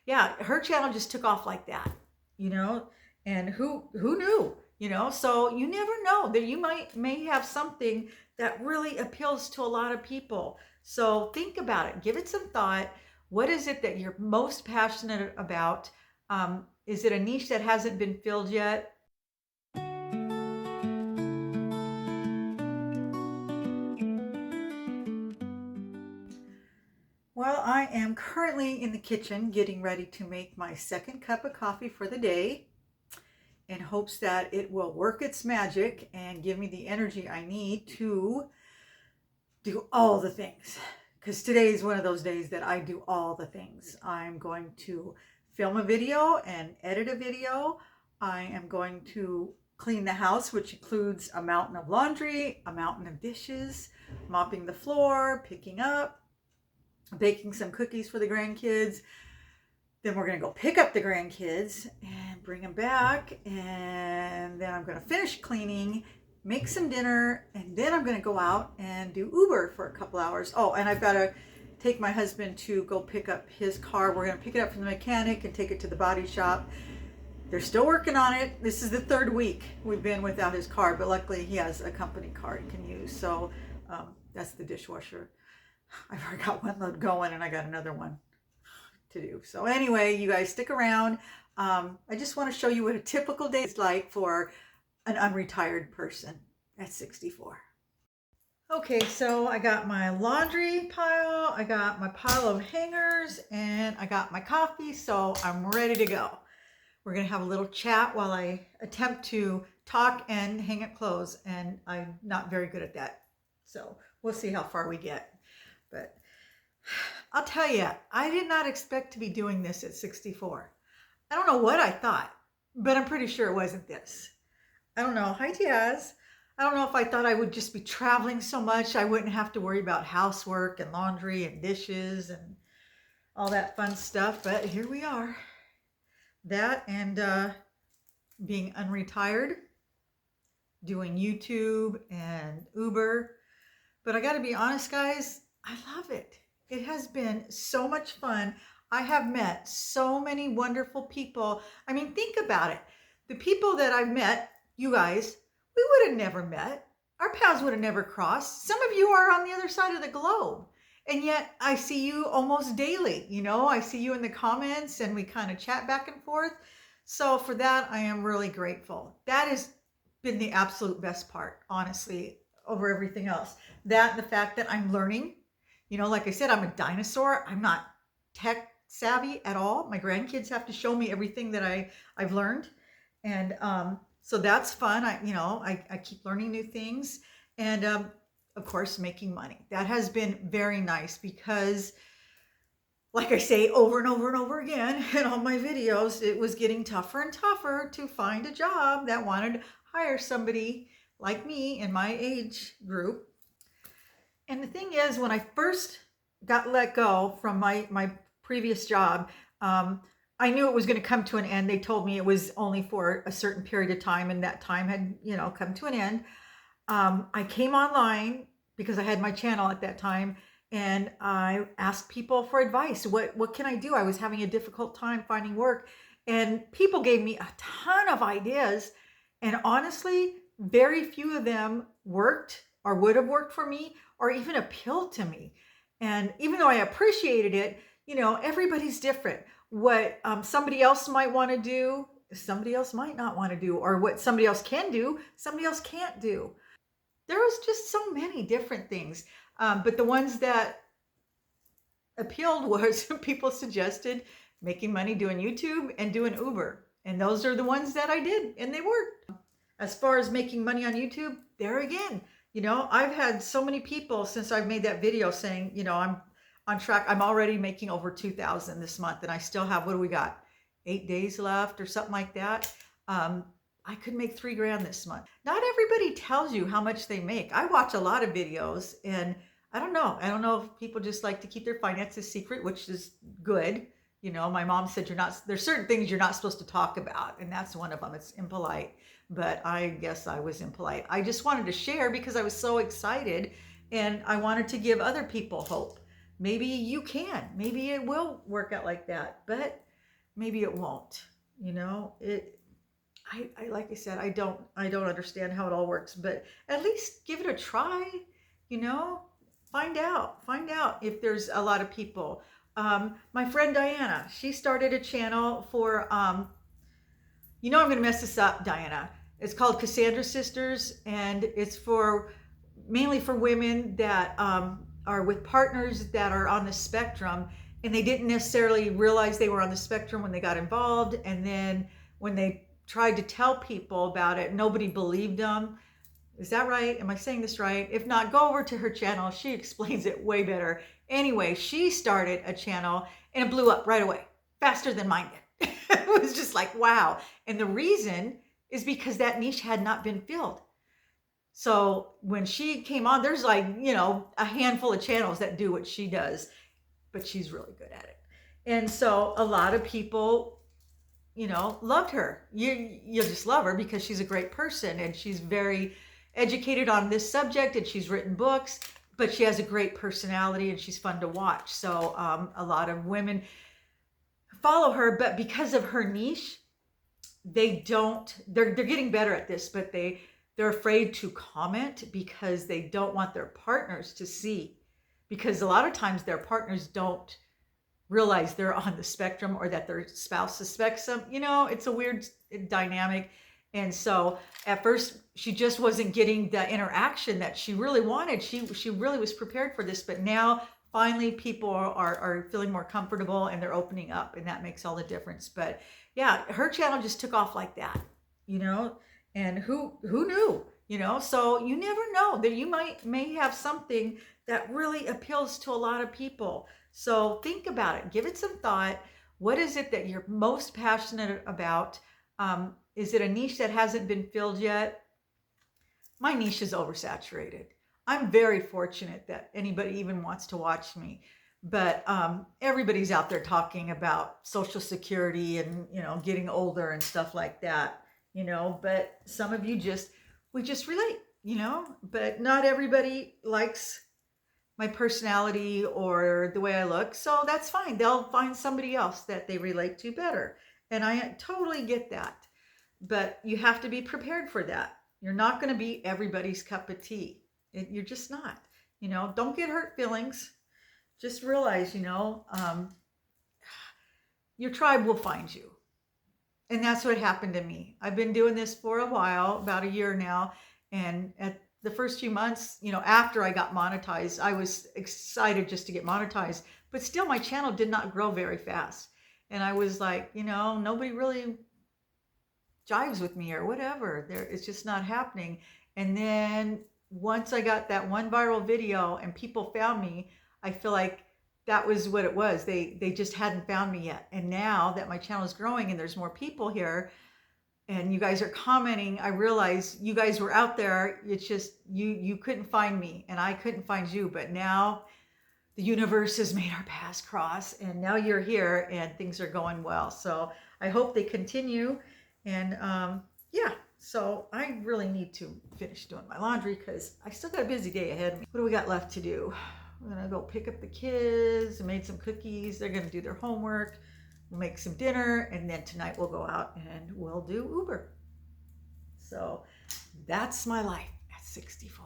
yeah, her channel just took off like that, you know, and who knew, you know? So you never know that you may have something that really appeals to a lot of people. So think about it, give it some thought. What is it that you're most passionate about? Is it a niche that hasn't been filled yet? Well, I am currently in the kitchen getting ready to make my second cup of coffee for the day in hopes that it will work its magic and give me the energy I need to do all the things. Because today is one of those days that I do all the things. I'm going to film a video and edit a video. I am going to clean the house, which includes a mountain of laundry, a mountain of dishes, mopping the floor, picking up, baking some cookies for the grandkids. Then we're going to go pick up the grandkids and bring them back. And then I'm going to finish cleaning, make some dinner, and then I'm going to go out and do Uber for a couple hours. Oh, and I've got to take my husband to go pick up his car. We're going to pick it up from the mechanic and take it to the body shop. They're still working on it. This is the third week we've been without his car, but luckily he has a company car he can use. So that's the dishwasher. I've already got one load going and I got another one to do. So anyway, you guys stick around. I just want to show you what a typical day is like for an unretired person at 64. Okay, so I got my laundry pile, I got my pile of hangers, and I got my coffee, so I'm ready to go. We're gonna have a little chat while I attempt to talk and hang up clothes, and I'm not very good at that. So we'll see how far we get. But I'll tell you, I did not expect to be doing this at 64. I don't know what I thought, but I'm pretty sure it wasn't this. I don't know. Hi, Tiaz. I don't know if I thought I would just be traveling so much I wouldn't have to worry about housework and laundry and dishes and all that fun stuff, but here we are. That and being unretired, doing YouTube and Uber. But I got to be honest, guys, I love it. It has been so much fun. I have met so many wonderful people. I mean, think about it. The people that I've met, you guys, we would have never met. Our paths would have never crossed. Some of you are on the other side of the globe. And yet I see you almost daily. You know, I see you in the comments and we kind of chat back and forth. So for that, I am really grateful. That has been the absolute best part, honestly, over everything else. That and the fact that I'm learning. You know, like I said, I'm a dinosaur. I'm not tech savvy at all. My grandkids have to show me everything that I've learned. And so that's fun. I keep learning new things. And of course, making money. That has been very nice because, like I say over and over and over again in all my videos, it was getting tougher and tougher to find a job that wanted to hire somebody like me in my age group. And the thing is, when I first got let go from my previous job, I knew it was going to come to an end. They told me it was only for a certain period of time, and that time had, come to an end. I came online because I had my channel at that time, and I asked people for advice. What can I do? I was having a difficult time finding work, and people gave me a ton of ideas, and honestly, very few of them worked or would have worked for me or even appealed to me. And even though I appreciated it, everybody's different. What somebody else might want to do, somebody else might not want to do, or what somebody else can do, somebody else can't do. There was just so many different things. But the ones that appealed was people suggested making money doing YouTube and doing Uber. And those are the ones that I did, and they worked. As far as making money on YouTube, there again, I've had so many people since I've made that video saying, I'm on track. I'm already making over 2,000 this month, and I still have, what do we got? 8 days left or something like that. I could make $3,000 this month. Not everybody tells you how much they make. I watch a lot of videos, and I don't know. I don't know if people just like to keep their finances secret, which is good. My mom said there's certain things you're not supposed to talk about, and that's one of them. It's impolite, but I guess I was impolite. I just wanted to share because I was so excited, and I wanted to give other people hope. Maybe you can. Maybe it will work out like that. But maybe it won't. You know, I like I said, I don't understand how it all works, but at least give it a try. You know, find out if there's a lot of people. My friend Diana, she started a channel for you know, I'm going to mess this up, Diana. It's called Cassandra Sisters, and it's for mainly for women that are with partners that are on the spectrum, and they didn't necessarily realize they were on the spectrum when they got involved. And then when they tried to tell people about it, nobody believed them. Is that right? Am I saying this right? If not, go over to her channel. She explains it way better. Anyway, she started a channel and it blew up right away, faster than mine did. It was just like, wow. And the reason is because that niche had not been filled. So when she came on, there's like, you know, a handful of channels that do what she does, but she's really good at it. And so a lot of people, you know, loved her. You'll just love her because she's a great person and she's very educated on this subject and she's written books, but she has a great personality and she's fun to watch. So a lot of women follow her, but because of her niche, they're getting better at this, but they're afraid to comment because they don't want their partners to see, because a lot of times their partners don't realize they're on the spectrum or that their spouse suspects them. You know, it's a weird dynamic. And so at first she just wasn't getting the interaction that she really wanted. She really was prepared for this, but now finally people are feeling more comfortable and they're opening up, and that makes all the difference. But yeah, her channel just took off like that, you know, and who knew, you know? So you never know that you may have something that really appeals to a lot of people. So think about it, give it some thought. What is it that you're most passionate about? Is it a niche that hasn't been filled yet? My niche is oversaturated. I'm very fortunate that anybody even wants to watch me, but everybody's out there talking about Social Security and, you know, getting older and stuff like that, you know, but some of you we just relate, you know, but not everybody likes my personality or the way I look. So that's fine. They'll find somebody else that they relate to better. And I totally get that. But you have to be prepared for that. You're not going to be everybody's cup of tea. You're just not. You know, don't get hurt feelings. Just realize, you know, your tribe will find you. And that's what happened to me. I've been doing this for a while, about a year now. And at the first few months, you know, after I got monetized, I was excited just to get monetized. But still, my channel did not grow very fast. And I was like, you know, nobody really jives with me or whatever. It's just not happening. And then once I got that one viral video and people found me, I feel like that was what it was. They just hadn't found me yet. And now that my channel is growing and there's more people here and you guys are commenting, I realize you guys were out there. It's just you couldn't find me and I couldn't find you. But now the universe has made our paths cross and now you're here and things are going well. So I hope they continue. And yeah, so I really need to finish doing my laundry because I still got a busy day ahead of me. What do we got left to do? I'm gonna go pick up the kids. I made some cookies. They're gonna do their homework. We'll make some dinner, and then tonight we'll go out and we'll do Uber. So that's my life at 64.